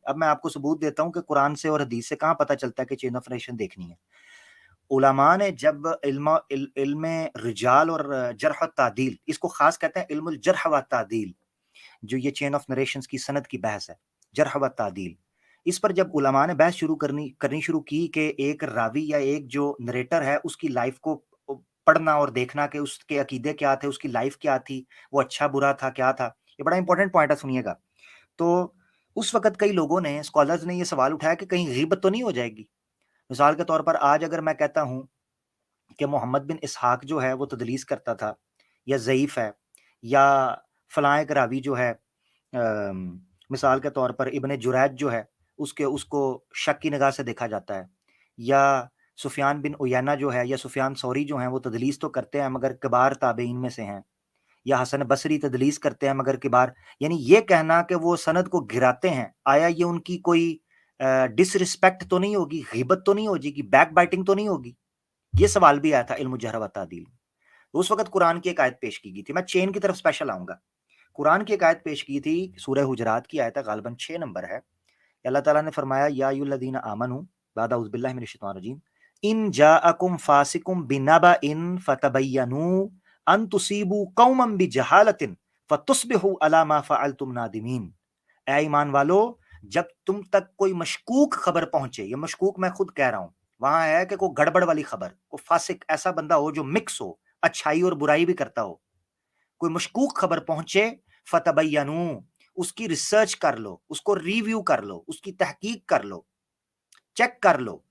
अब मैं आपको सबूत देता हूँ कि कुरान से और हदीस से कहाँ पता चलता है कि चेन ऑफ नरेशन देखनी है। उलमा ने जब इल्म रिजाल और जरह व तादील, इसको खास कहते हैं इल्मुल जरह व तादील, जो ये चेन ऑफ नरेशंस की सनद की बहस है, जरह व तादील, इस पर जब उलमा ने बहस करनी शुरू की कि एक रावी या एक जो नरेटर है उसकी लाइफ को पढ़ना और देखना कि उसके अकीदे क्या थे, उसकी लाइफ क्या थी, वो अच्छा बुरा था क्या था। ये बड़ा इंपॉर्टेंट पॉइंट है, सुनिएगा। तो उस वक्त कई लोगों ने, स्कॉलर्स ने ये सवाल उठाया कि कहीं गीबत तो नहीं हो जाएगी। मिसाल के तौर पर आज अगर मैं कहता हूँ कि मोहम्मद बिन इसहाक जो है वो तदलीस करता था या ज़ईफ़ है, या फलां एक रावी जो है, मिसाल के तौर पर इब्ने जुरैज जो है उसको शक की निगाह से देखा जाता है, या सुफियान बिन उयैना जो है या सुफियान सौरी जो हैं वो तदलीस तो करते हैं मगर किबार ताबईन में से हैं, या हसन बसरी तदलीस करते हैं मगर किबार, यानी ये कहना कि वो सनद को गिराते हैं, आया ये उनकी कोई डिसरिस्पेक्ट तो नहीं होगी, गीबत तो नहीं होगी, बैक बाइटिंग तो नहीं होगी? ये सवाल भी आया था इल्म जरह व तादील। तो उस वक्त कुरान की एक आयत पेश की गई थी, मैं चेन की तरफ स्पेशल आऊंगा। कुरान की एक आयत पेश की थी, सूरह हुजरात की आयत है, गालिबन 6 नंबर है। अल्लाह ताला ने फरमाया, या अय्युहल्लज़ीना आमनू बाद औज़ु बिल्लाहि मिनश शैतानिर रजीम, इन जाअकुम फासिकुम बिनबइन फतबय्यनू अन तुसीबू कौमन बिजहालतिन फतुस्बिहू अला मा फअलतुम नादिमीन। ऐ ईमान वालो, जब तुम तक कोई मशकूक खबर पहुंचे, ये मशकूक मैं खुद कह रहा हूं, वहां है कि कोई गड़बड़ वाली खबर, कोई फासिक ऐसा बंदा हो जो मिक्स हो, अच्छाई और बुराई भी करता हो, कोई मशकूक खबर पहुंचे, फतबय्यनू, उसकी रिसर्च कर लो, उसको रिव्यू कर लो, उसकी तहकीक कर लो, चेक कर लो।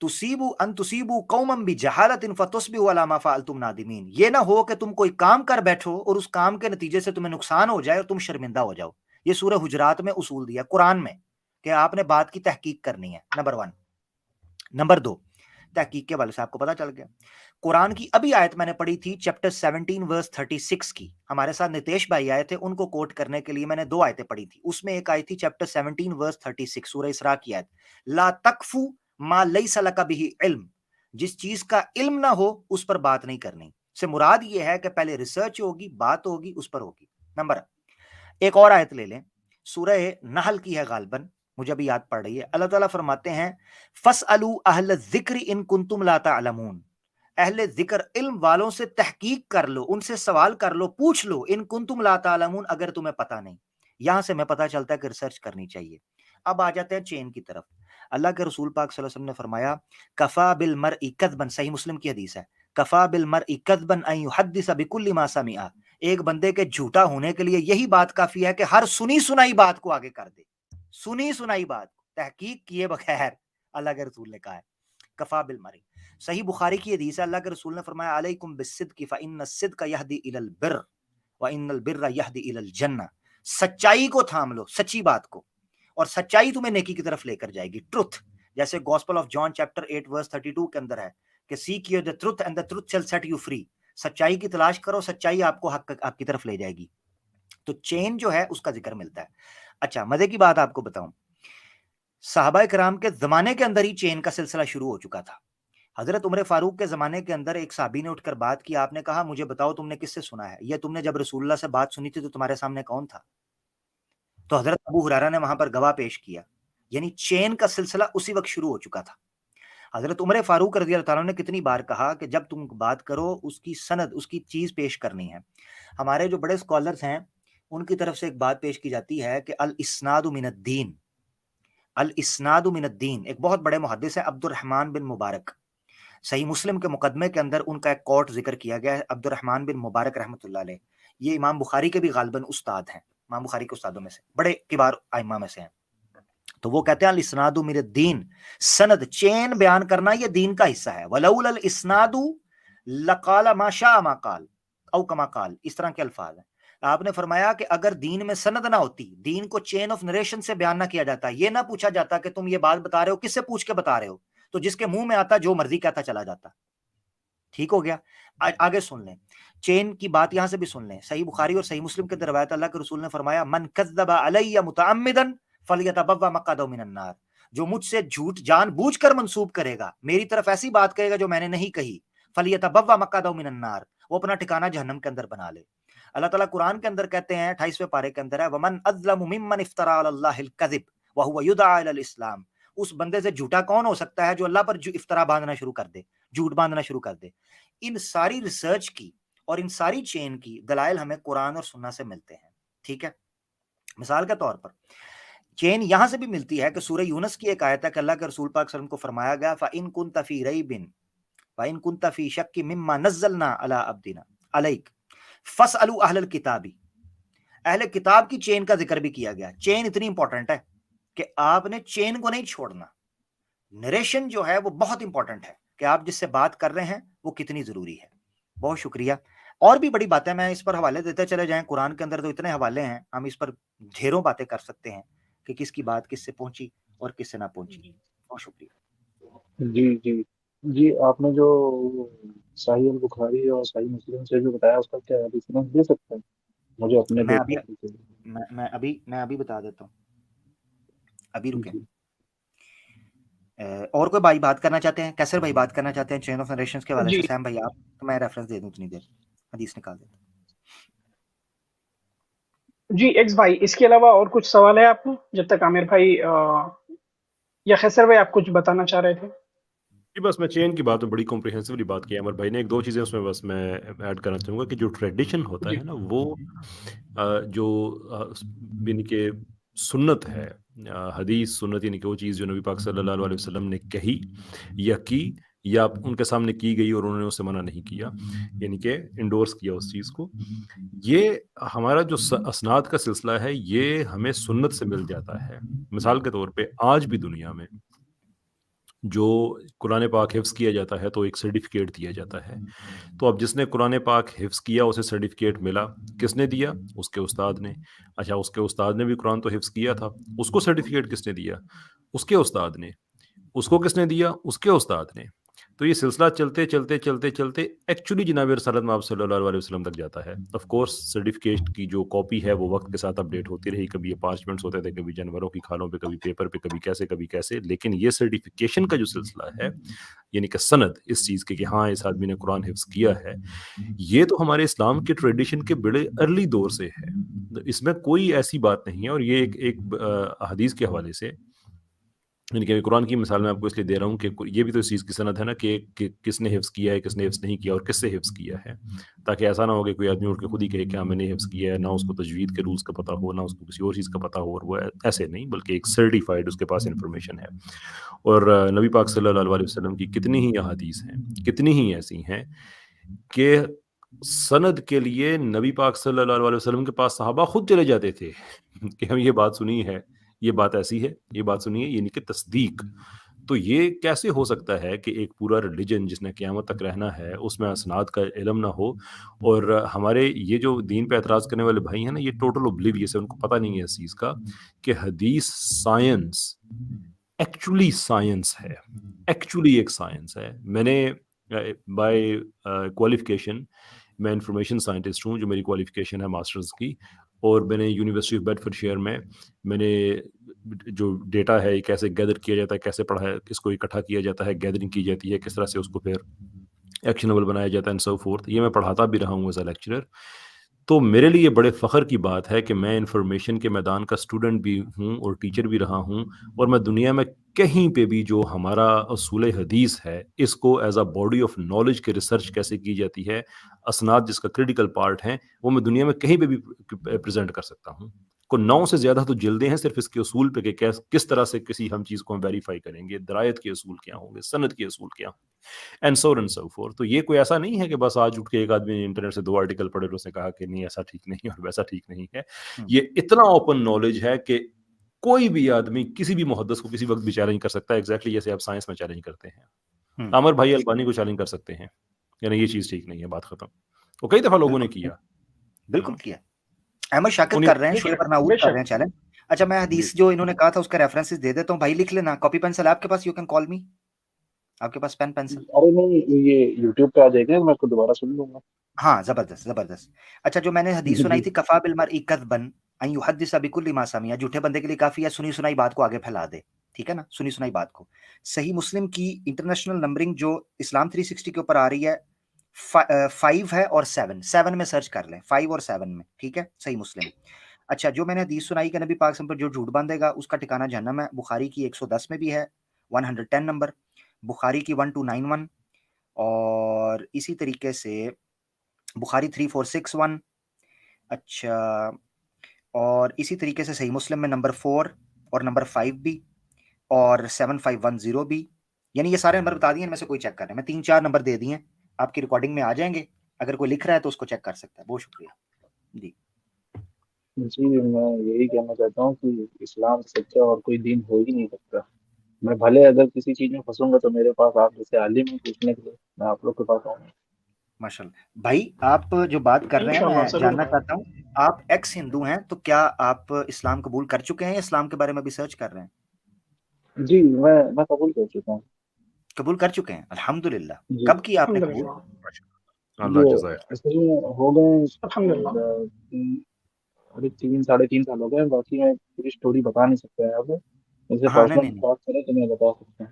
तुसीबू अन तुसीबू कौमम बिजहालतिन फतुस्बिहू अला मा फअलतुम नादिमीन, ये ना हो कि तुम कोई काम कर बैठो और उस काम के नतीजे से तुम्हें नुकसान हो जाए और तुम शर्मिंदा हो जाओ। ये सूरह हुजरात में उसूल दिया कुरान में कि आपने बात की तहकीक करनी है, नंबर 1। नंबर 2, तहकीक के वाले से आपको पता चल गया। कुरान की अभी आयत मैंने पढ़ी थी, चैप्टर 17 वर्स 36 की, हमारे साथ नितेश भाई आए थे, उनको कोट करने के लिए मैंने 2 आयतें पढ़ी थी। उसमें एक आई थी चैप्टर 17 वर्स 36, सूरह इसरा की आयत, ला तकफू मा लैसा लका बिही इल्म, जिस चीज का इल्म ना हो उस पर बात नहीं करनी। से मुराद ये है कि पहले रिसर्च होगी, बात होगी, उस पर होगी। नंबर, एक और आयत ले लें, सूरह नहल की है गालबन, मुझे अभी याद पड़ रही है। अल्लाह ताला फरमाते हैं, फसअलू अहल ज़िक्र इन कुंतुम ला तअलमून, अहले जिक्र इल्म वालों से तहकीक कर लो, उनसे सवाल कर लो, पूछ लो, इन कुंतुम ला तअलमून, अगर तुम्हें पता नहीं। यहां से हमें पता चलता है कि रिसर्च करनी चाहिए। अब आ जाते हैं चेन की तरफ। अल्लाह के रसूल पाक सल्लल्लाहु अलैहि वसल्लम ने फरमाया, कफा बिल मरइ कज़बन, सही मुस्लिम की हदीस है, कफा बिल मरइ कज़बन अन युहद्दिस बिकुल्लि मा समिअ, एक बंदे के झूठा होने के लिए यही बात काफी है कि हर सुनी सुनाई बात को आगे कर दे, सुनी सुनाई बात तहकीक किए बगैर, अल्लाह के रसूल ने कहा है, कफा बिल मरी। सही बुखारी की हदीस है, अल्लाह के रसूल ने फरमाया, अलैकुम बिस्सिद्क़ि फ़इन्न सिद्क़ यहदी इलल बिर्र व इन्नल बिर्र यहदी इलल जन्नह, सच्चाई को थाम लो, सच्ची बात को, और सच्चाई तुम्हें नेकी की तरफ लेकर जाएगी, ट्रुथ। जैसे gospel of John chapter 8 verse 32 के अंदर है कि seek you the truth and the truth shall set you free, सच्चाई की तलाश करो, सच्चाई आपको हक आपकी तरफ ले जाएगी। तो चेन जो है उसका जिक्र मिलता है। अच्छा, मजे की बात आपको बताऊं, साहबा कराम के जमाने के अंदर ही चेन का सिलसिला शुरू हो चुका था। हजरत उमर फारूक के जमाने के अंदर एक साहबी ने उठकर बात की, आपने कहा, मुझे बताओ तुमने किससे सुना है, या तुमने जब रसूलुल्लाह से बात सुनी थी तो तुम्हारे सामने कौन था? तो हजरत अबू हुरैरा ने वहां पर गवाह पेश किया, यानी चेन का सिलसिला उसी वक्त शुरू हो चुका था। हजरत उमर फारूक रज़ी अल्लाह तआला ने कितनी बार कहा कि जब तुम बात करो उसकी सनद, उसकी चीज पेश करनी है। हमारे जो बड़े स्कॉलर्स हैं उनकी तरफ से एक बात पेश की जाती है कि अल इस्नादु मिनद्दीन, अल इस्नादु मिनद्दीन, एक बहुत बड़े मुहद्दिस है अब्दुर्रहमान बिन मुबारक, सही मुस्लिम के मुकदमे के अंदर उनका एक कोट जिक्र किया गया है, अब्दुर्रहमान बिन मुबारक रहमतुल्लाह अलैह। ये इमाम बुखारी के भी गालिबन उस्ताद हैं, इमाम बुखारी के उस्तादों में से, बड़े किबार आइमा में से हैं। तो वो कहते हैं अल इस्नादु मिन दीन, सनद, चेन बयान करना ये दीन का हिस्सा है। वलौल अल इस्नादु लकाला माशा माकाल औ कमा काल, इस तरह के अल्फाज हैं। आपने फरमाया कि अगर दीन में सनद ना होती, दीन को चेन ऑफ नरेशन से बयान ना किया जाता, ये ना पूछा जाता कि तुम ये बात बता रहे हो किससे पूछ के बता रहे हो, तो जिसके मुंह में आता जो मर्जी कहता चला जाता। ठीक हो गया। आगे सुन लें, चेन की बात यहां से भी सुन लें। सही बुखारी और सही मुस्लिम के रवायत, अल्लाह के रसूल ने फरमाया, मन कज़्ज़बा अलैया मुतअम्मिदन फलयतबव्वा मक़अदहु मिनन नार, जो मुझसे झूठ जानबूझकर मंसूब करेगा, मेरी तरफ ऐसी बात कहेगा जो मैंने नहीं कही, फलयतबव्वा मक़अदहु मिनन नार, वो अपना ठिकाना जहन्नम के अंदर बना ले। अल्लाह ताला कुरान के अंदर कहते हैं 28वें पारे के अंदर है, वमन अज़लमु मिम्मन इफ्तरा अलल्लाहिल कज़िब व हुवा युदआ इलल इस्लाम। उस बंदे से झूठा कौन हो सकता है जो अल्लाह पर इफ्तरा बांधना शुरू कर दे, झूठ बांधना शुरू कर दे। इन सारी रिसर्च की और इन सारी चेन की दलाइल हमें कुरान और सुन्ना से मिलते हैं, ठीक है। मिसाल के तौर पर चेन यहां से भी मिलती है कि सूरह यूनुस की एक आयत है कि अल्लाह के रसूल पाक सल्लल्लाहु अलैहि वसल्लम को फरमाया गया फ़इन कुन्त फ़ी रैबिन फ़इन कुन्त फ़ी शक्किन मिम्मा नज़्ज़लना अला अब्दिना अलैक फ़स्अलू अहलल किताबी। अहले किताब की चेन का जिक्र भी किया गया। चेन इतनी इंपॉर्टेंट है कि आपने चेन को नहीं छोड़ना। नरेशन जो है वो बहुत इंपॉर्टेंट है कि आप जिससे बात कर रहे हैं वो कितनी जरूरी है। बहुत शुक्रिया। और भी बड़ी बातें मैं इस पर हवाले देते चले जाएं, कुरान के अंदर तो इतने हवाले हैं, हम इस पर ढेरों बातें कर सकते हैं कि किसकी बात किससे पहुंची और किससे ना पहुंची। बहुत शुक्रिया। जी जी जी, आपने जो सही अल बुखारी और सही मुस्लिम से जो बताया उसका क्या रेफरेंस दे सकते हैं मुझे अपने मैं अभी देखने के लिए? मैं अभी बता देता हूँ, अभी रुके। जी और कोई भाई बात करना चाहते हैं? कैसर भाई बात करना चाहते हैं चेन ऑफ नरेशंस के हवाले से? जी सैम भाई आप, तो मैं रेफरेंस दे दूं इतनी देर, हदीस निकाल देता हूं। जी एक्स भाई, इसके अलावा और कुछ सवाल है आपको, जब तक आमिर भाई या खैसर भाई आप कुछ बताना चाह रहे थे? जी बस मैं चेन की बात में बड़ी कॉम्प्रिहेंसिवली बात की अमर भाई ने। एक दो चीज़ें उसमें बस मैं ऐड करना चाहूँगा कि जो ट्रेडिशन होता जी है ना वो जो यानी कि सुन्नत है, हदीस सुन्नत यानी कि वो चीज़ जो नबी पाक सल्लल्लाहु अलैहि वसल्लम ने कही या की या उनके सामने की गई और उन्होंने उससे मना नहीं किया, यानी कि इंडोर्स किया उस चीज़ को, ये हमारा जो असनाद का सिलसिला है ये हमें सुन्नत से मिल जाता है। मिसाल के तौर पे आज भी दुनिया में जो कुरान पाक हिफ्ज़ किया जाता है तो एक सर्टिफ़िकेट दिया जाता है। तो अब जिसने कुरान पाक हिफ्ज़ किया उसे सर्टिफ़िकेट मिला, किसने दिया? उसके उस्ताद ने। अच्छा, उसके उस्ताद ने भी कुरान तो हिफ्ज़ किया था, उसको सर्टिफ़िकेट किसने दिया? उसके उस्ताद ने। उसको किसने दिया? उसके उस्ताद ने। तो ये सिलसिला चलते, चलते, चलते, चलते एक्चुअली जनाब रसूलुल्लाह महम्मद सल्लल्लाहु अलैहि वसल्लम तक जाता है। ऑफ़ कोर्स सर्टिफ़िकेट की जो कॉपी है वो वक़्त के साथ अपडेट होती रही, कभी ये पार्चमेंट्स होते थे, कभी जानवरों की खालों पे, कभी पेपर पे, कभी कैसे। लेकिन ये सर्टिफ़िकेशन का जो सिलसिला है, यानी कि सनद इस चीज़ के कि हाँ, इस आदमी ने कुरान हिफ्ज़ किया है, ये तो हमारे इस्लाम के ट्रेडिशन के बड़े अर्ली दौर से है। तो इसमें कोई ऐसी बात नहीं है और ये एक एक हदीस के हवाले से यानी कि कुरान की मिसाल मैं आपको इसलिए दे रहा हूँ कि ये भी तो इस चीज़ की सनद है ना कि किसने हिफ्ज़ किया है, किसने हिफ्ज़ नहीं किया और किससे हिफ्ज़ किया है। ताकि ऐसा ना हो कि कोई आदमी उठ के खुद ही कहे कि हाँ, मैंने हिफ्ज़ किया है, ना उसको तजवीद के रूल्स का पता हो, ना उसको किसी और चीज़ का पता हो और वो ऐसे नहीं, बल्कि एक सर्टिफ़ाइड उसके पास इन्फॉर्मेशन है। और नबी पाक सल्लल्लाहु अलैहि वसल्लम की कितनी ही अहादीस हैं, कितनी ही ऐसी हैं कि सनद के लिए नबी पाक सल्लल्लाहु अलैहि वसल्लम के पास सहाबा खुद चले जाते थे कि हम ये बात सुनी है, ये बात ऐसी है, ये बात सुनिए, यानी कि तस्दीक। तो ये कैसे हो सकता है कि एक पूरा रिलीजन जिसने क़यामत तक रहना है, उसमें असनाद का इल्म ना हो? और हमारे ये जो दीन पे एतराज़ करने वाले भाई हैं ना, ये टोटल ओब्लिवियस है, उनको पता नहीं है इस चीज़ का कि हदीस साइंस एक्चुअली साइंस है, एक्चुअली एक साइंस है। मैंने बाय क्वालिफ़िकेशन मैं इन्फॉर्मेशन साइंटिस्ट हूँ, जो मेरी क्वालिफ़िकेशन है मास्टर्स की, और मैंने यूनिवर्सिटी ऑफ बेडफोर्डशायर में मैंने जो डेटा है ये कैसे गैदर किया जाता है, कैसे पढ़ाया, इसको इकट्ठा किया जाता है, गैदरिंग की जाती है, किस तरह से उसको फिर एक्शनेबल बनाया जाता है एंड सो फोर्थ, ये मैं पढ़ाता भी रहा हूँ एज़ अ लेक्चरर। तो मेरे लिए बड़े फ़ख्र की बात है कि मैं इन्फॉर्मेशन के मैदान का स्टूडेंट भी हूँ और टीचर भी रहा हूँ, और मैं दुनिया में कहीं पे भी जो हमारा उसूल हदीस है, इसको as a body of knowledge के रिसर्च कैसे की जाती है, असनाद जिसका क्रिटिकल पार्ट है, वो मैं दुनिया में कहीं पे भी प्रेज़ेंट कर सकता हूँ। को 9 से ज़्यादा तो जिल्दें हैं सिर्फ़ इसके उसूल पे कि किस तरह से किसी हम चीज़ को हम वेरीफ़ाई करेंगे, दरायत के उसूल क्या होंगे, सनद के उसूल क्या एंड सो फोर्थ। तो ये कोई ऐसा नहीं है कि बस आज उठ के एक आदमी ने इंटरनेट से 2 आर्टिकल पढ़े और उसने कहा कि नहीं ऐसा ठीक नहीं है और वैसा ठीक नहीं है। ये इतना ओपन नॉलेज है कि कोई भी आदमी किसी भी मुहद्दिस को किसी वक़्त भी चैलेंज कर सकता है, एग्ज़ैक्टली जैसे आप साइंस में चैलेंज करते हैं। आमिर भाई अल्बानी को चैलेंज कर सकते हैं, यानी ये चीज़ ठीक नहीं है, बात खत्म। और कई दफ़ा लोगों ने किया। बिल्कुल किया। अहमद शाकिर उन्हीं कर रहे हैं, शोएब अर्नाऊत कर रहे बेशक। हैं चैलेंज। अच्छा, मैं जी। हदीस जो इन्होंने कहा था उसका रेफरेंसेस दे देता हूँ भाई, लिख लेना। कॉपी पेंसिल आपके पास? You can call me. आपके पास पेन पेंसिल? अरे नहीं, ये यूट्यूब पे आ जाएगा, मैं इसको दोबारा सुन लूंगा। हाँ, जबरदस्त जबरदस्त। अच्छा, जो मैंने हदीस जी सुनाई थी, कफा बिल मरई कज़बन अन युहद्दिस बिकुल्लि मा समिअ, झूठे बंदे के लिए काफी है सुनी सुनाई बात को आगे फैला दे। ठीक है ना, सुनी सुनाई बात को। सही मुस्लिम की इंटरनेशनल नंबरिंग जो इस्लाम 360 के ऊपर आ रही है, 5 है और 7 में सर्च कर लें, 5 और 7 में। ठीक है, सही मुस्लिम। अच्छा, जो मैंने हदीस सुनाई कि नबी पाक पर जो झूठ बांधेगा उसका ठिकाना जहन्नम है, बुखारी की 110 में भी है, 110 नंबर, बुखारी की 1291 और इसी तरीके से बुखारी 3461। अच्छा, और इसी तरीके से सही मुस्लिम में नंबर 4 और नंबर 5 भी और 7510 भी। यानी ये सारे नंबर बता दिए, इनमें से कोई चेक कर रहे हैं। मैं 3-4 नंबर दे दिए, आपकी रिकॉर्डिंग में आ जाएंगे। अगर कोई लिख रहा है तो उसको चेक कर सकता है। बहुत शुक्रिया जी। जी, मैं यही कहना चाहता हूँ कि इस्लाम से सच्चा और कोई दीन हो ही नहीं सकता। मैं भले अगर किसी चीज में फंसूंगा तो मेरे पास आप जैसे आलिम है पूछने के लिए, मैं आप लोग के पास आऊंगा। माशाल्लाह भाई, आप जो बात कर रहे हैं, इंशाल्लाह मैं जरूर जानना भाई। चाहता हूँ, आप एक्स हिंदू हैं तो क्या आप इस्लाम कबूल कर चुके हैं या इस्लाम के बारे में भी सर्च कर रहे हैं? जी, मैं कबूल कर चुका हूँ। कबूल कर चुके हैं, अल्हम्दुलिल्लाह। जी कब किया आपने कबूल? अल्हम्दुलिल्लाह अल्लाह ये जज़ाक। असल में हो गए अल्हम्दुलिल्लाह। अरे 3 साढ़े 3 साल हो गए। बाकी मैं पूरी स्टोरी बता नहीं सकता है अब, जैसे हाँ, नहीं, पर्सनल नहीं, नहीं, बात करें तो मैं बता सकता हूँ।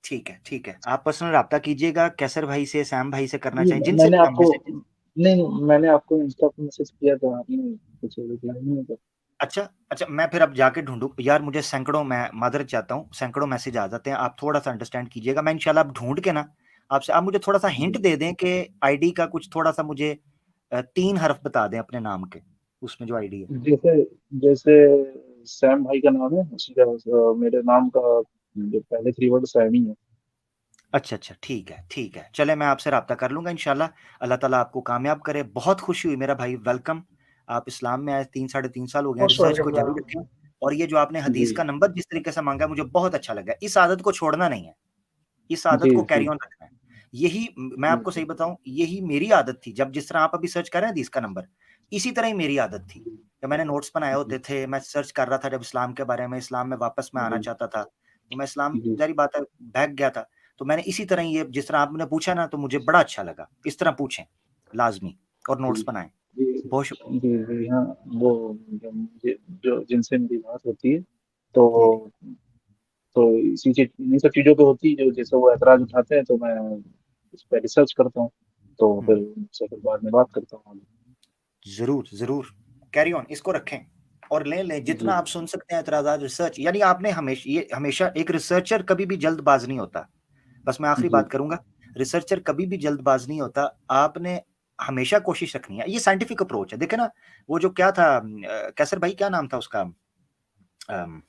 ठीक है, ठीक है। आप पर्सनल रब्ता कीजिएगा, कैसर भाई से, सैम भाई से करना ये चाहिए, जिनसे मैंने भी आप आपको मैसेज। नहीं, मैंने आपको इंस्टा पे मैसेज किया था, आपने कुछ रिप्लाई नहीं किया। अच्छा, अच्छा, मैं फिर अब जाके ढूँढूँ यार, मुझे सैकड़ों, मैं माज़रत चाहता हूँ, सैकड़ों मैसेज आ जाते हैं, आप थोड़ा-सा अंडरस्टैंड कीजिएगा। मैं इंशाल्लाह अब ढूँढ के ना आपसे, आप मुझे थोड़ा-सा हिंट दे दें कि आईडी का कुछ थोड़ा-सा मुझे 3 हर्फ बता दें अपने नाम के, उसमें जो आईडी है। जैसे जैसे सैम भाई का नाम है, उसी का मेरे नाम का जो पहले 3 वर्ड सैम ही है। अच्छा, अच्छा, ठीक है, ठीक है। चलें, मैं आपसे राब्ता कर लूँगा इंशाल्लाह। अल्लाह ताला आपको कामयाब करे। बहुत खुशी हुई मेरा भाई, वेलकम। आप इस्लाम में आए, 3 साढ़े 3 साल हो गए हैं, बहुत रिसर्च को शुक्रिया। जारी रखें। और ये जो आपने हदीस जी का नंबर जिस तरीके से माँगा, मुझे बहुत अच्छा लगा। इस आदत को छोड़ना नहीं है, इस आदत जी को कैरी जी ऑन रखना है। यही मैं जी आपको सही बताऊँ, यही मेरी आदत थी। जब जिस तरह आप अभी सर्च कर रहे हैं हदीस का नंबर, इसी तरह ही मेरी आदत थी। जब मैंने नोट्स बनाए जी होते थे, मैं सर्च कर रहा था जब इस्लाम के बारे में, इस्लाम में वापस मैं आना जी चाहता था, तो मैं इस्लाम, जी ज़ाहिर बात है, बहक गया था। तो मैंने इसी तरह ही, ये जिस तरह आपने पूछा ना, तो मुझे बड़ा अच्छा लगा। इस तरह पूछें, लाज़मी, और नोट्स बनाएँ। जी बहुत शुक्रिया। जी जी हाँ, वो जो जिनसे मेरी बात होती है तो जी, जी। तो इसी चीज इन्हीं सब चीजों पे होती है, जो जैसे वो ऐतराज उठाते हैं तो मैं उस पर रिसर्च करता हूँ, तो हुँ। फिर उनसे फिर बाद में बात करता हूँ। ज़रूर, ज़रूर। कैरी ऑन, इसको रखें और लें, जितना जी आप सुन सकते हैं एतराज़ात, रिसर्च, यानी आपने हमेशा एक रिसर्चर कभी भी जल्दबाज़ नहीं होता। बस मैं आखिरी जी बात करूँगा, रिसर्चर कभी भी जल्दबाज़ नहीं होता। आपने हमेशा कोशिश रखनी है। ये साइंटिफिक अप्रोच है। देखें ना, वो जो क्या था, कैसर भाई क्या नाम था उसका? अम,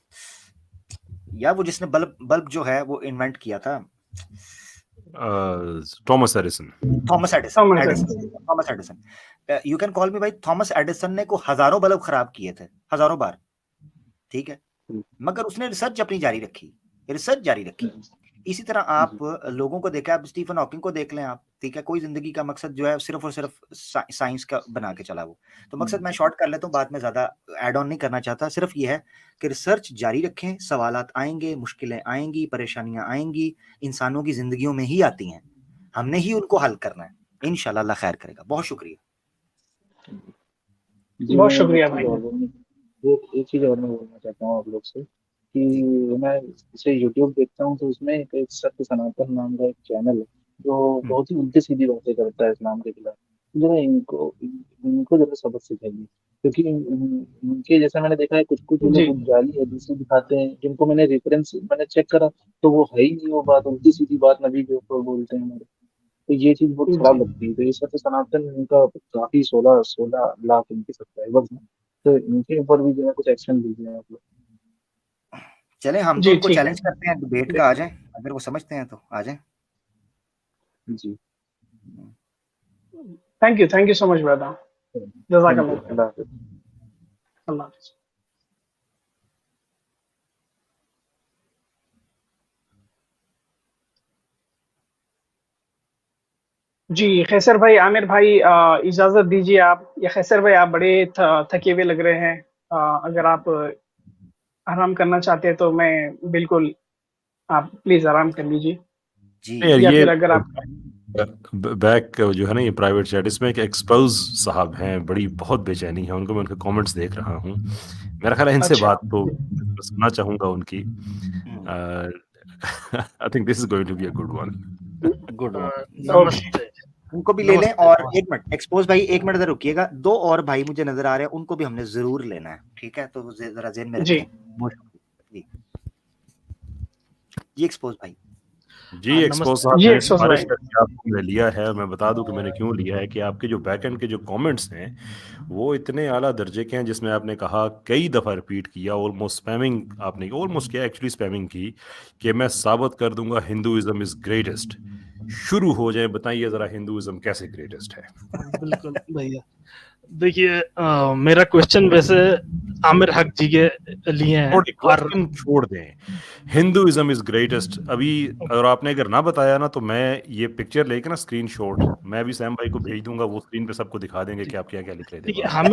यार वो जिसने बल्ब बल्ब जो है वो इन्वेंट किया था, Thomas Edison. Thomas Edison, Thomas Edison, Edison. Thomas Edison. You can call me भाई। थॉमस एडिसन ने को हज़ारों बल्ब खराब किए थे, हज़ारों बार, ठीक है? मगर उसने रिसर्च अपनी जारी रखी, रिसर्च जारी रखी। इसी तरह आप लोगों को देखा, आप स्टीफन हॉकिंग को देख लें आप, ठीक है? कोई ज़िंदगी का मकसद जो है सिर्फ़ और सिर्फ़ साइंस का बना के चला वो। तो मकसद मैं शॉर्ट कर लेता हूँ, बात में ज़्यादा ऐड ऑन नहीं करना चाहता। सिर्फ़ ये है कि रिसर्च जारी रखें, सवालात आएँगे, मुश्किलें आएँगी, परेशानियाँ आएँगी, इंसानों की ज़िंदगियों में ही आती हैं। हमने ही उनको हल करना है। इंशाल्लाह अल्लाह खैर करेगा। बहुत शुक्रिया। जी बहुत मैं शुक्रिया भाई। एक चीज और मैं बोलना चाहता हूँ आप लोग से कि जी, मैं जैसे यूट्यूब देखता हूँ तो उसमें एक सत्य सनातन नाम का एक चैनल है जो हुँ, बहुत ही उल्टी सीधी बातें करता है इस्लाम के खिलाफ। जरा इनको जरा सबक सिखाइए, क्योंकि इनके जैसा मैंने देखा है, कुछ कुछ लोग जी कुछ जाली हदीसें दिखाते हैं जिनको मैंने चेक करा तो वो है ही नहीं, वो बात उल्टी सीधी बात नबी के ऊपर बोलते हैं हमारे। तो ये चीज बहुत जी। खराब लगती है। तो ये सत्य सनातन इनका काफी 16 लाख इनके सब्सक्राइबर्स हैं, तो इनके ऊपर भी जो है कुछ एक्शन लीजिए आप लोग। चलें, हम तो जी उनको ठीक है। चैलेंज करते हैं, डिबेट का आ जाएँ, अगर वो समझते हैं तो आ जाएँ। जी thank you so much brother. Thank you, जज़ाकल्लाह खैर। अल्लाह हाफिज। अल्लाह हाफ़िज़। जी, खैसर भाई, आमिर भाई, इजाज़त दीजिए आप, या खैसर भाई आप बड़े थके हुए लग रहे हैं। अगर आप आराम करना चाहते हैं तो मैं बिल्कुल, आप प्लीज़ आराम कर लीजिए, यार जी। या ये फिर अगर आप बैक जो है ना, ये प्राइवेट चैट, इसमें एक एक्सपोज साहब हैं, बड़ी बहुत बेचैनी है उनको, मैं उनके कमेंट्स देख रहा हूँ। मेरा ख्याल है इनसे अच्छा, बात तो मैं सुनना चाहूँगा उनकी। Hmm, I think this is going to be a good one. Good one. Okay. नमस्ते। उनको भी ले लें। नमस्ते, और नमस्ते। एक मिनट एक्सपोज भाई, एक मिनट इधर रुकिएगा, 2 और भाई मुझे नजर आ रहे हैं, उनको भी हमने जरूर लेना है, ठीक है? तो जरा जेहन में जी। रखें। जी एक्सपोज भाई। जी हाँ, एक्सपोज नमस्ते। साहब, जी मैंने एक्सपोज सिफारिश भाई। करके आपको मैं लिया है। मैं बता दूं कि मैंने क्यों लिया है कि आपके जो बैकएंड के जो कमेंट्स हैं वो इतने आला दर्जे के हैं, जिसमें आपने कहा कई दफ़ा रिपीट किया, ऑलमोस्ट स्पैमिंग आपने ऑलमोस्ट किया, एक्चुअली स्पैमिंग की कि मैं साबित कर दूंगा हिंदुइज्म इज ग्रेटेस्ट। शुरू हो जाए, बताइए जरा हिंदुइज्म कैसे ग्रेटेस्ट है? बिल्कुल भैया, देखिए मेरा क्वेश्चन वैसे आमिर हक जी के लिए है और और क्वेश्चन छोड़ दें, हिंदुइज्म इज ग्रेटेस्ट। अभी अगर आपने ना बताया ना, तो मैं ये पिक्चर लेके ना स्क्रीनशॉट मैं भी सैम भाई को भेज दूंगा, वो स्क्रीन पे सबको दिखा देंगे कि आप क्या क्या लिख रहे थे देखिए वहाँ पे।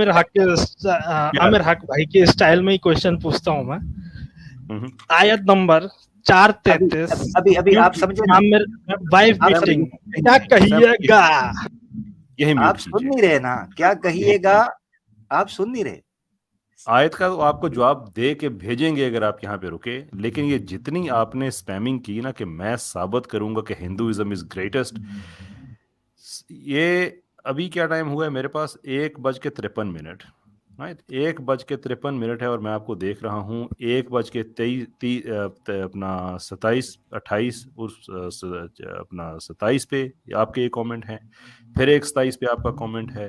आमिर हक भाई के स्टाइल में ही क्वेश्चन पूछता हूँ मैं। हम्म। आयत नंबर 433 अभी आप समझे ना, आमिर वाइफ आप बीटिंग समझे- क्या कहिएगा? यही आप म्यूट सुन कीजिए। नहीं रहे ना, क्या कहिएगा? आप सुन नहीं रहे। आयत का तो आपको जवाब दे के भेजेंगे अगर आप यहाँ पे रुके, लेकिन ये जितनी आपने स्पैमिंग की ना कि मैं साबित करूंगा कि हिंदुइज्म इज ग्रेटेस्ट, ये अभी क्या टाइम हुआ है मेरे पास? 1:53, राइट? 1:53 है और मैं आपको देख रहा हूँ 1:23 अपना 27-28 अपना 27 पे आपके ये कमेंट हैं, फिर एक 27 पे आपका कमेंट है,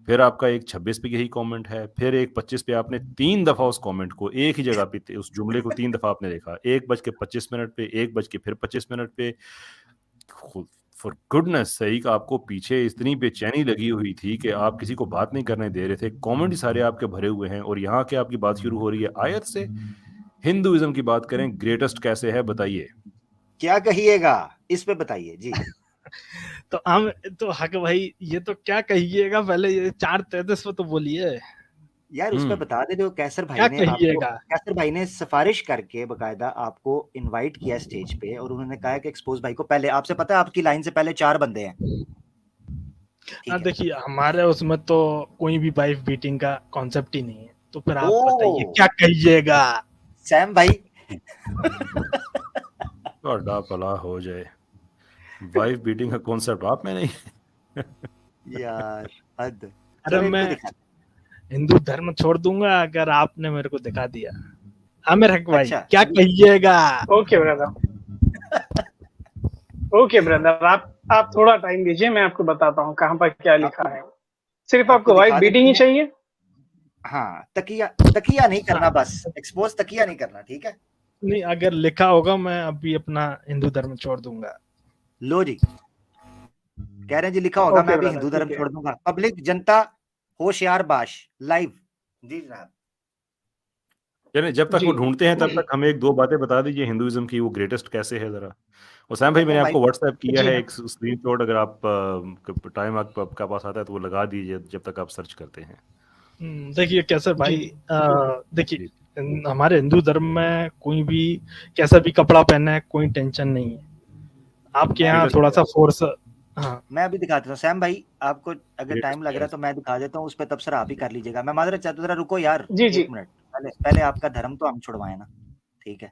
फिर आपका एक 26 पे यही कमेंट है, फिर एक 25 पे आपने 3 दफा उस कमेंट को एक ही जगह पे उस जुमले को 3 दफा आपने देखा, 1:25 पे, 1:25 पे। फॉर गुडनेस सही का आपको पीछे इतनी बेचैनी लगी हुई थी कि आप किसी को बात नहीं करने दे रहे थे, कमेंट सारे आपके भरे हुए हैं, और यहाँ के आपकी बात शुरू हो रही है आयत से। हिंदुइज्म की बात करें, ग्रेटेस्ट कैसे है बताइए? क्या कहिएगा इस पे बताइए जी। तो हक भाई ये तो क्या कहिएगा, पहले ये 433 पे तो बोलिए यार उस पे बता दे, जो कैसर क्या भाई ने आपको, कहिएगा। कैसर भाई ने सिफारिश करके बकायदा आपको इनवाइट किया स्टेज पे, और उन्होंने कहा कि एक्सपोज भाई को पहले, आपसे पता है आपकी लाइन से पहले 4 बंदे हैं, ठीक है? देखिए हमारे उसमें तो कोई भी वाइफ बीटिंग का कॉन्सेप्ट ही नहीं है, तो फिर आप ओ। बताइए क्या कहिएगा। सैम भाई बड़ा भला हो जाए, वाइफ बीटिंग का कॉन्सेप्ट आप में नहीं। यार हद। अरे चलो मैं इनको दिखा। हिंदू धर्म छोड़ दूंगा अगर आपने मेरे को दिखा दिया। आमिर हक भाई अच्छा। क्या कहिएगा। ओके ब्रदर, ओके ब्रदर, आप थोड़ा टाइम दीजिए, मैं आपको बताता हूँ कहाँ पर क्या लिखा है। सिर्फ आपको वाइफ दिखा बीटिंग ही देते हैं। चाहिए? हाँ, तकिया नहीं करना, बस एक्सपोज तकिया नहीं करना, ठीक है? नहीं, अगर लिखा होगा मैं अभी अपना हिंदू धर्म छोड़ दूंगा। लो जी, कह रहे हैं जी लिखा होगा ओके मैं भी ब्रदर, हिंदू धर्म ठीक है। छोड़ दूंगा। पब्लिक जनता होशियार बाश लाइव। जी जनाब। चलिए, जब तक जी। वो ढूंढते हैं तब तक हमें एक दो बातें बता दीजिए हिंदुइज्म की, वो ग्रेटेस्ट कैसे है जरा। और सैम भाई मैंने आपको व्हाट्सएप किया जी है हाँ। एक स्क्रीनशॉट, अगर आप टाइम आपका पास आता है तो वो लगा दीजिए जब तक आप सर्च करते हैं। देखिए कैसर भाई, जी। देखिए हमारे हिंदू धर्म में कोई भी कैसा भी कपड़ा पहना है कोई टेंशन नहीं है। आपके यहाँ Greatest थोड़ा सा फोर्स। हाँ मैं अभी दिखा देता हूँ सैम भाई, आपको अगर Greatest टाइम लग रहा है choice। तो मैं दिखा देता हूँ, उस पर तबसर आप ही कर लीजिएगा। मैं माजरत चाहता हूँ, जरा रुको यार जी जी। 1 मिनट, पहले आपका धर्म तो हम छुड़वाए ना, ठीक है?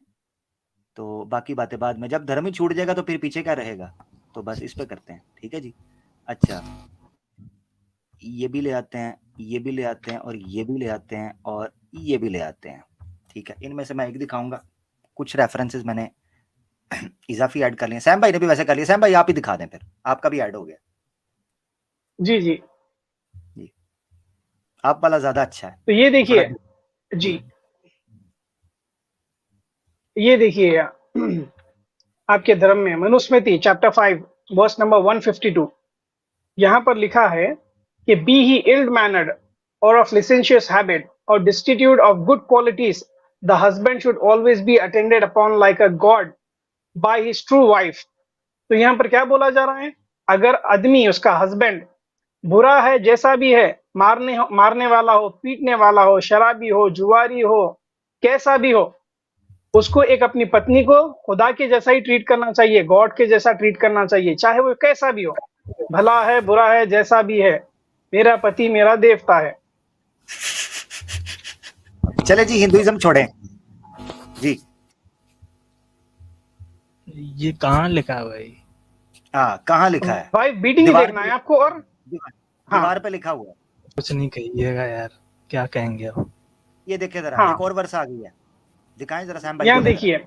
तो बाकी बातें बाद में, जब धर्म ही छूट जाएगा तो फिर पीछे क्या रहेगा? तो बस इस पे करते हैं, ठीक है जी? अच्छा, ये भी ले आते हैं, ये भी ले आते हैं, और ये भी ले आते हैं, और ये भी ले आते हैं, ठीक है? इनमें से मैं एक दिखाऊंगा, कुछ रेफरेंसेस मैंने इजाफी ऐड कर लिए। सैम भाई ने भी वैसे कर लिया। सैम भाई आप ही दिखा दें, फिर आपका भी ऐड हो गया जी जी। जी, आप वाला ज्यादा अच्छा है। तो ये देखिए थोड़ा जी, ये देखिए आपके धर्म में मनुस्मृति चैप्टर 5 वर्स नंबर 152, यहाँ पर लिखा है कि बी ही इल्ड मैनर्ड और ऑफ licentious हैबिट और destitute of good qualities, the husband should always be attended upon like a god by his true wife। तो यहाँ पर क्या बोला जा रहा है? अगर आदमी, उसका हस्बैंड बुरा है, जैसा भी है, मारने वाला हो, पीटने वाला हो, शराबी हो, जुआरी हो, कैसा भी हो, उसको एक अपनी पत्नी को खुदा के जैसा ही ट्रीट करना चाहिए, गॉड के जैसा ट्रीट करना चाहिए, चाहे वो कैसा भी हो, भला है बुरा है जैसा भी है, मेरा पति मेरा देवता है। चले जी, हिंदुइज्म छोड़ें जी। ये कहाँ लिखा है भाई? हाँ, कहाँ लिखा है? भाई बीटिंग ही दीवार देखना पे है आपको। और हाँ दीवार पे लिखा हुआ है। कुछ नहीं कहिएगा यार, क्या कहेंगे अब? ये देखिए जरा, हाँ एक और वर्ष आ गई है, दिखाएं जरा सैम भाई, यहाँ बोले जरा। देखिए,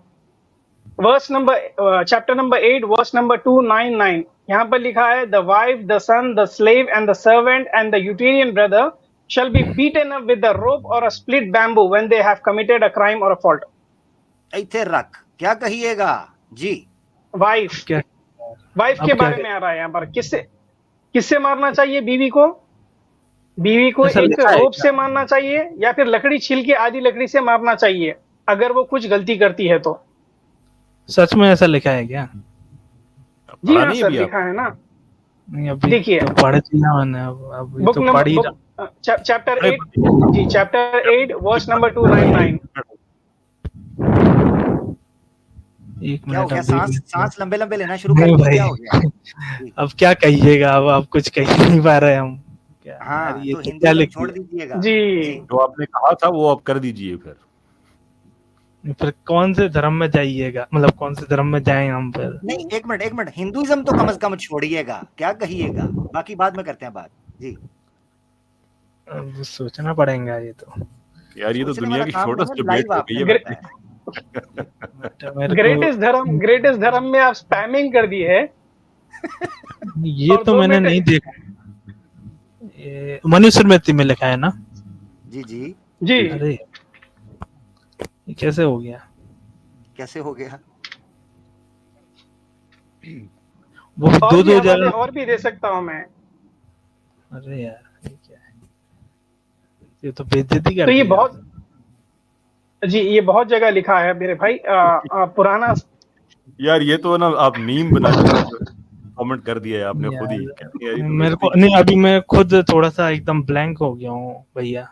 verse number chapter number 8 verse number 299, यहाँ पर लिखा है, the wife, the son, the slave and the servant and the uterine brother shall be beaten up with a rope or a split bamboo when they have committed a crime or a fault. इथे रख, क्या कहिएगा जी? Wife क्या wife अब के क्या बारे में आ रहा है यहाँ पर। किससे मारना चाहिए बीवी को? बीवी को ऐसा एक लिखा है रोप क्या? से मारना चाहिए या फिर लकड़ी छील के आधी लकड़ी से मारना चाहिए अगर वो कुछ गलती करती है तो। सच में ऐसा लिखा है क्या? जी पढ़ा हाँ नहीं सर, अभी लिखा है ना। नहीं अभी देखिए, तो पढ़ दिया मैंने, अब बुक तो नंबर पढ़ ही रहा। चैप्टर अरे 8, जी चैप्टर 8 वर्स नंबर 299। एक क्या हो मिनट गया? अब देख सांस लेते हैं। सांस लंबे लंबे लेना शुरू कर नहीं दिए, भाई क्या हो गया जी? अब क्या कहिएगा, अब आप कुछ कह ही नहीं पा रहे हम क्या यार, हाँ, ये तो तो क्या हिंदुइज्म लिख छोड़ दिया? दीजिएगा जी जी। जो आपने कहा था वो आप कर दीजिए फिर। फिर कौन से धर्म में जाइएगा, मतलब कौन से धर्म में जाएं हम फिर? नहीं, एक मिनट, हिंदुइज्म तो कम से कम छोड़िएगा, क्या कहिएगा? बाकी बाद में करते हैं बात जी। अब सोचना पड़ेगा ये तो। यार ये तो सोचने दुनिया वाला की काम नहीं शॉर्टेस्ट है, डिबेट लाइव हो आपको गई है। ग्रे- पता है। बट मेरे ग्रेटेस्ट धर्म में आप स्पैमिंग कर दी है। को ये और तो 2 मैंने मिनट नहीं देखा। ये मनुस्मृति में लिखा है ना? जी जी, जी अरे ये कैसे हो गया? कैसे हो गया? वो और दो भी दो हवाले जगह। और भी दे सकता हूँ मैं। अरे यार ये क्या है, ये तो बेइज्जती कर तो ये दी बहुत जी, ये बहुत जगह लिखा है मेरे भाई। पुराना यार ये तो ना आप मीम बना के कमेंट कर दिया है आपने यार। खुद ही। कहते हैं यार ये तो मेरे को बेइज्जती नहीं, अभी मैं खुद थोड़ा सा एकदम ब्लैंक हो गया हूँ भैया।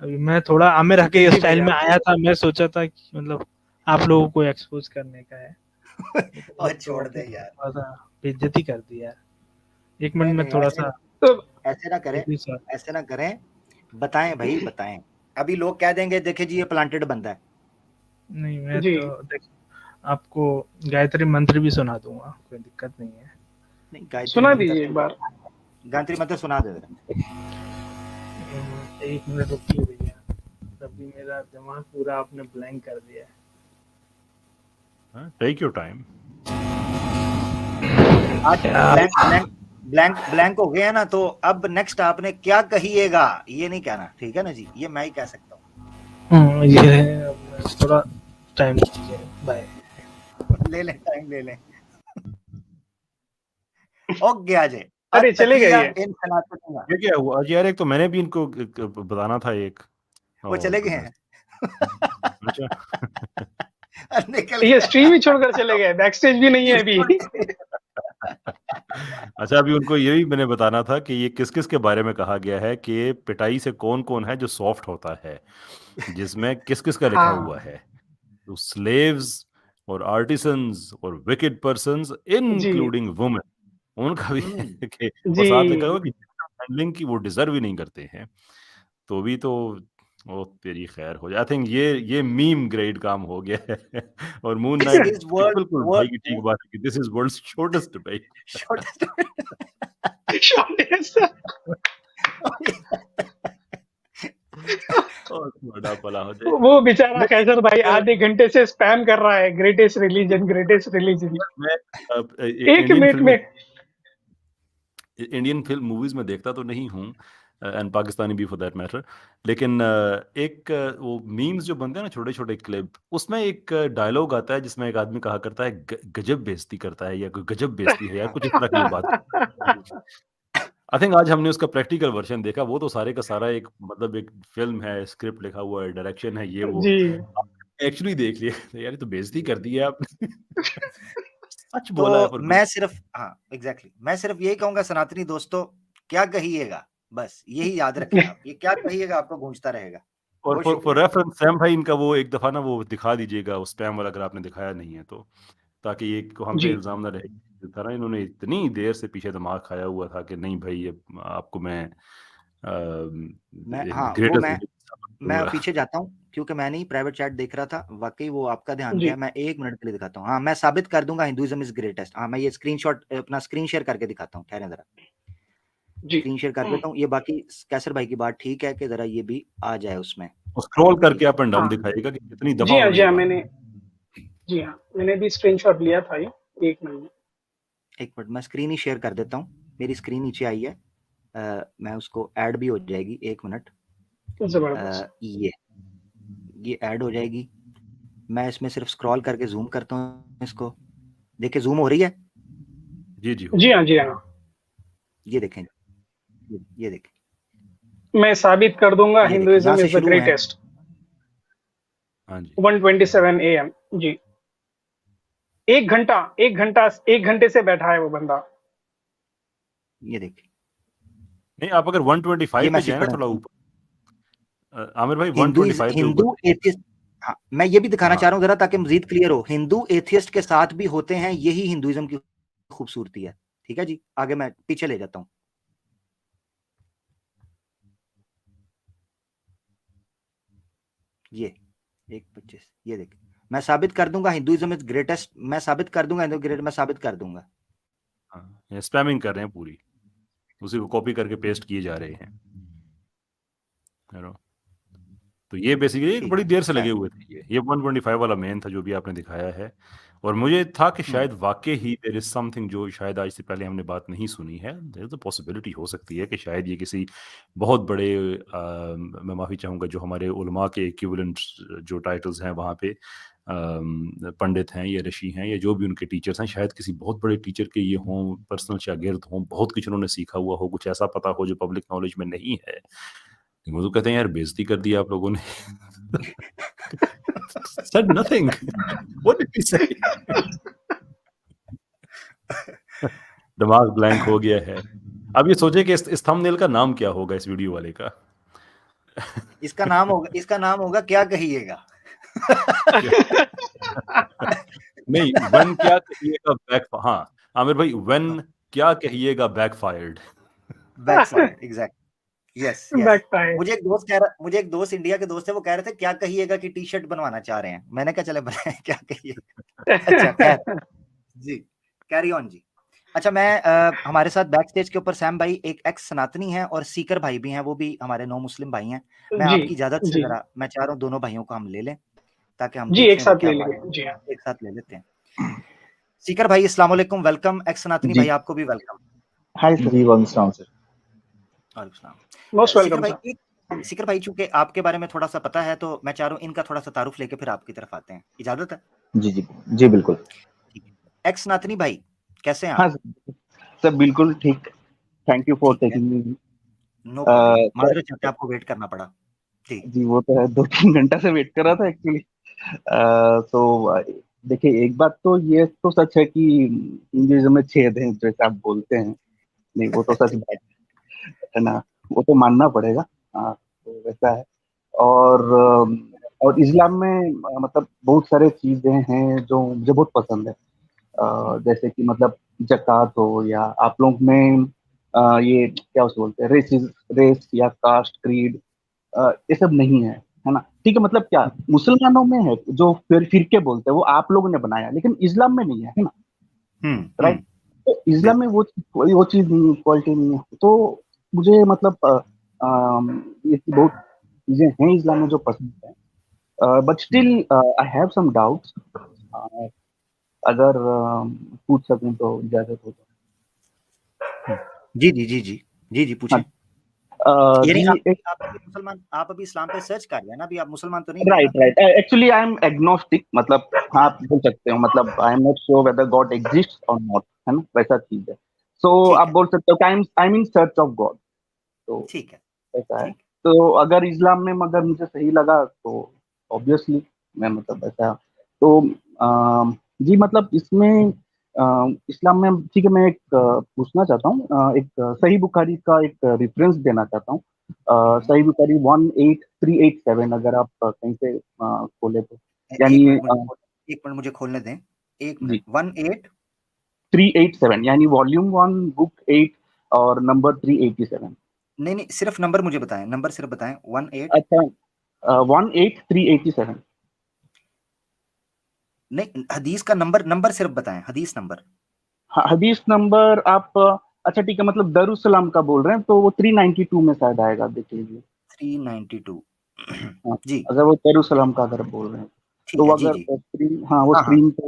अभी मैं थोड़ा आमिर के जी स्टाइल भैया। में आया था, मैं सोचा था कि मतलब आप लोगों को एक्सपोज करने का है। और छोड़ दे यार, थोड़ा सा बेइज्जती कर दी यार। एक मिनट नहीं, में नहीं, थोड़ा ऐसे- सा तो ऐसे ना करें, ऐसे ना करें, बताएं भाई बताएं। अभी लोग कह देंगे देखे जी ये प्लांटेड बंदा है। नहीं मैं जी। तो देख आपको गायत्री मंत्र भी सुना दूंगा, कोई दिक्कत नहीं है। नहीं, गायत्री सुना मंत्र- दीजिए एक बार। गायत्री मंत्र सुना दे जरा। एक मिनट रुकिए भैया, अभी मेरा दिमाग पूरा आपने ब्लैंक कर दिया है। Take your time. आज ब्लैंक हो गए हैं ना, तो अब नेक्स्ट आपने क्या कहिएगा ये नहीं कहना, ठीक है ना जी? ये मैं ही कह सकता हूँ। ये थोड़ा टाइम दीजिए, बाय। ले लें, टाइम ले लें। ओके अजय, अरे चले गए ये। इन सनातन का। ये क्या हुआ यार? एक तो मैंने भी इनको बताना था एक। वो चले गए हैं। अच्छा निकल ये गया। स्ट्रीम ही छोड़कर चले गए, बैक स्टेज भी नहीं है अभी। अच्छा अभी उनको ये भी मैंने बताना था कि ये किस किस के बारे में कहा गया है कि पिटाई से कौन कौन है जो सॉफ्ट होता है, जिसमें किस किस का लिखा हाँ। हुआ है। तो स्लेव्स और आर्टिसंस और विकेड पर्संस इंक्लूडिंग वुमेन, उनका भी कि और साथ लिखा हुआ कि हैंडलिंग की वो डिजर्व ही नहीं करते हैं। तो भी तो ओ तेरी खैर हो जाए। आई थिंक ये मीम ग्रेड काम हो गया है। और moon This night is world- बिल्कुल भाई की ठीक बात है कि this is world's shortest debate. Shortest. बड़ा भला हो जाए। वो बेचारा कैसर भाई आधे घंटे से स्पैम कर रहा है, ग्रेटेस्ट रिलीजन ग्रेटेस्ट रिलीजन। मैं एक मिनट में इंडियन फिल्म मूवीज में देखता तो नहीं हूँ, एंड पाकिस्तानी भी फॉर दैट मैटर, लेकिन एक वो मीम्स जो बनते हैं ना, छोटे छोटे क्लिप, उसमें एक डायलॉग आता है जिसमें एक आदमी कहा करता है गजब बेइज्जती करता है या कोई गजब बेइज्जती है यार, कुछ इस तरह की बात। आई थिंक आज हमने उसका प्रैक्टिकल वर्जन देखा। वो तो सारे का सारा एक मतलब एक फिल्म है, स्क्रिप्ट लिखा हुआ है, डायरेक्शन है, ये वो जी। एक्चुअली देख लिया यार, ये तो बेइज्जती कर दी है आपने। सच तो बोला है पर मैं सिर्फ एग्जैक्टली मैं सिर्फ यही कहूंगा, सनातनी दोस्तों क्या कहिएगा, बस यही याद रखें आप, ये क्या कहिएगा आपको गूंजता रहेगा। और बहुत फॉर शुक्रिया। रेफरेंस सैम भाई इनका वो एक दफा ना वो दिखा दीजिएगा उस स्पैम वाला, अगर आपने दिखाया नहीं है तो, ताकि ये को हम पे जी। इल्जाम ना रहे। जिस तरह इन्होंने इतनी देर से पीछे दिमाग खाया हुआ था कि नहीं भाई ये आपको मैं मैं वो मैं पीछे जाता हूँ, क्योंकि मैं नहीं प्राइवेट चैट देख रहा था, वाकई वो आपका ध्यान जी गया। मैं 1 मिनट के लिए दिखाता हूँ। हाँ, मैं साबित कर दूंगा हिंदुइज्म इज ग्रेटेस्ट। हाँ, मैं ये स्क्रीनशॉट अपना स्क्रीन शेयर करके दिखाता हूँ, ठहरें जरा, जी स्क्रीन शेयर कर देता हूँ। ये बाकी कैसर भाई की बात ठीक है कि जरा ये भी आ जाए उसमें। स्क्रॉल करके ये अप एंड डाउन हाँ दिखाएगा कि कितनी जी दफा हाँ उन्होंने जी ये हाँ बात मैंने भी स्क्रीनशॉट लिया था ये 1 मिनट 1 मिनट, मैं स्क्रीन ही शेयर कर देता हूँ। मेरी स्क्रीन नीचे आई है, मैं उसको ऐड भी हो जाएगी। 1 मिनट, में। जबरदस्त। ये ऐड हो जाएगी। मैं इसमें सिर्फ स्क्रॉल करके जूम करता हूँ इसको। देखिए जूम हो रही है, जी हो जी रही हाँ है। जी हाँ, ये देखें, ये देखें, मैं साबित कर दूंगा ये देखें, यहाँ हिंदुइज्म से इज द शुरू है। ग्रेटेस्ट। हाँ जी 1:27 AM जी। 1 घंटे से बैठा है वो बंदा। ये देखिए, नहीं, आप अगर ये 125 पे मैसेज जाए ना पढ़ा। थोड़ा ऊपर, आमिर भाई 125 पे हिंदू ऊपर एथियस्ट, हाँ, मैं ये भी दिखाना हाँ चाह रहा हूँ जरा, ताकि मजीद क्लियर हो। हिंदू एथियस्ट के साथ भी होते हैं, यही हिंदुइज्म की खूबसूरती है। ठीक है जी, आगे मैं पीछे ले जाता हूँ। ये 1:25, ये देख, मैं साबित कर दूंगा हिंदुइज्म इज ग्रेटेस्ट। मैं साबित कर दूंगा मैं साबित कर दूंगा। हाँ, स्पैमिंग कर रहे हैं पूरी, उसी को कॉपी करके पेस्ट किए जा रहे हैं, you know। तो ये बेसिकली एक ठीक बड़ी है, देर से लगे खैर, हुए थे। ये 125 वाला मेन था जो भी आपने दिखाया है, और मुझे था कि शायद वाकई ही देयर इज समथिंग जो शायद आज से पहले हमने बात नहीं सुनी है। देयर इज अ पॉसिबिलिटी, हो सकती है कि शायद ये किसी बहुत बड़े मैं माफ़ी चाहूँगा जो हमारे उलमा के इक्विवेलेंट जो टाइटल्स हैं वहाँ पे पंडित हैं या ऋषि हैं या जो भी उनके टीचर्स हैं, शायद किसी बहुत बड़े टीचर के ये हों, पर्सनल शागिर्द हों, बहुत कुछ उन्होंने सीखा हुआ हो, कुछ ऐसा पता हो जो पब्लिक नॉलेज में नहीं है। वो तो कहते हैं यार बेइज्जती कर दी आप लोगों ने। said nothing. What did he say? दिमाग ब्लैंक हो गया है। अब ये सोचे कि इस थंबनेल का नाम क्या होगा इस वीडियो वाले का। इसका नाम होगा क्या कहिएगा। नहीं, वन क्या कहिएगा बैक, हाँ आमिर भाई, वन क्या कहिएगा backfired. Exact, yes yes. Backfire. मुझे एक दोस्त इंडिया के दोस्त है, वो कह रहे थे क्या कहिएगा कि टी शर्ट बनवाना चाह रहे हैं। मैंने कहा चले बनाए क्या कहिएगा। अच्छा खैर जी, कैरी ऑन जी। अच्छा, मैं हमारे साथ बैक स्टेज के ऊपर सैम भाई एक एक्स सनातनी है और सीकर भाई भी हैं, वो भी हमारे नो मुस्लिम भाई हैं। मैं जी आपकी इजाजत से जी जरा मैं चाह रहा हूँ दोनों भाइयों को हम ले लें, ताकि हम जी, एक देखें वो साथ क्या ले बात लेंगे। जी हाँ, एक साथ ले लेते हैं। सीकर भाई अस्सलाम वालेकुम, वेलकम। एक्स सनातनी जी भाई आपको भी वेलकम। हाय सर, जी वालेकुम सर। वालेकुम सलाम। मोस्ट सीकर वेलकम भाई सर। सीकर भाई, चूंकि आपके बारे में थोड़ा सा पता है, तो मैं चाह रहा हूँ इनका थोड़ा सा तारुफ लेके फिर आपकी तरफ आते हैं, इजाजत है? जी जी जी बिल्कुल। ठीक है। एक्स सनातनी भाई कैसे हैं आप? हाँ सर, बिल्कुल ठीक। थैंक यू फॉर ठीक है, taking me. No problem. Sir माजरत चाहते हैं आपको वेट करना पड़ा जी। जी, वो तो है, 2-3 घंटा से वेट कर रहा था एक्चुअली। तो देखिए, एक बात तो ये तो सच है कि हिंदुइज्म में 6 हैं जैसे आप बोलते हैं। नहीं, वो तो सच बात है ना, वो तो मानना पड़ेगा। हाँ, तो वैसा है। और इस्लाम में मतलब बहुत सारे चीजें हैं जो मुझे बहुत पसंद है। जैसे कि मतलब ज़कात हो, या आप लोग में ये क्या उसे बोलते हैं, रेस या कास्ट, क्रीड, ये सब नहीं है, है ना? ठीक है, मतलब क्या मुसलमानों में है जो फिरके बोलते हैं, वो आप लोगों ने बनाया, लेकिन इस्लाम में नहीं है ना? राइट? तो इस्लाम में वो चीज़ नहीं है, इक्वालिटी नहीं है। तो मुझे मतलब ये बहुत चीज़ें हैं इस्लाम में जो पसंद है। But still I have some doubts. अगर पूछ सकूं तो इजाजत हो तो। जी जी जी जी जी जी, पूछें। ये नहीं, जी, आप अभी इस्लाम पे सर्च कर रहे हैं ना, अभी आप मुसलमान तो नहीं है राइट ना? Right. Actually I am agnostic, मतलब हाँ, आप बोल सकते हो, मतलब I am not sure whether God exist और नॉट, है ना, वैसा चीज है। सो ठीक आप है, बोल सकते हो कि I am in search of God. तो ठीक है, ऐसा है। ठीक। तो अगर इस्लाम में मगर मुझे सही लगा तो ऑब्वियसली मैं मतलब ऐसा। तो जी, मतलब इसमें इस्लाम में ठीक है। मैं एक पूछना चाहता हूँ, एक सही बुखारी का एक रेफरेंस देना चाहता हूँ। सही बुखारी 18387, अगर आप कहीं से खोले तो, यानी 1 मिनट मुझे खोलने दें। 1 जी मिनट। 18 387, यानी वॉल्यूम 1 बुक 8 और नंबर 387। नहीं नहीं, सिर्फ नंबर मुझे बताएं, नंबर सिर्फ बताएं। 18 अच्छा, 18387। नहीं, हदीस का नंबर सिर्फ बताएं, हदीस नंबर। हाँ, हदीस नंबर आप अच्छा ठीक है, मतलब दरुसलाम का बोल रहे हैं तो वो 392 में शायद आएगा, देख लीजिए। 392 हाँ, जी, अगर वो दरुसलाम का अगर बोल रहे हैं ठीक तो है, वो जी अगर जी, स्क्रीन, हाँ वो हाँ हाँ स्क्रीन पे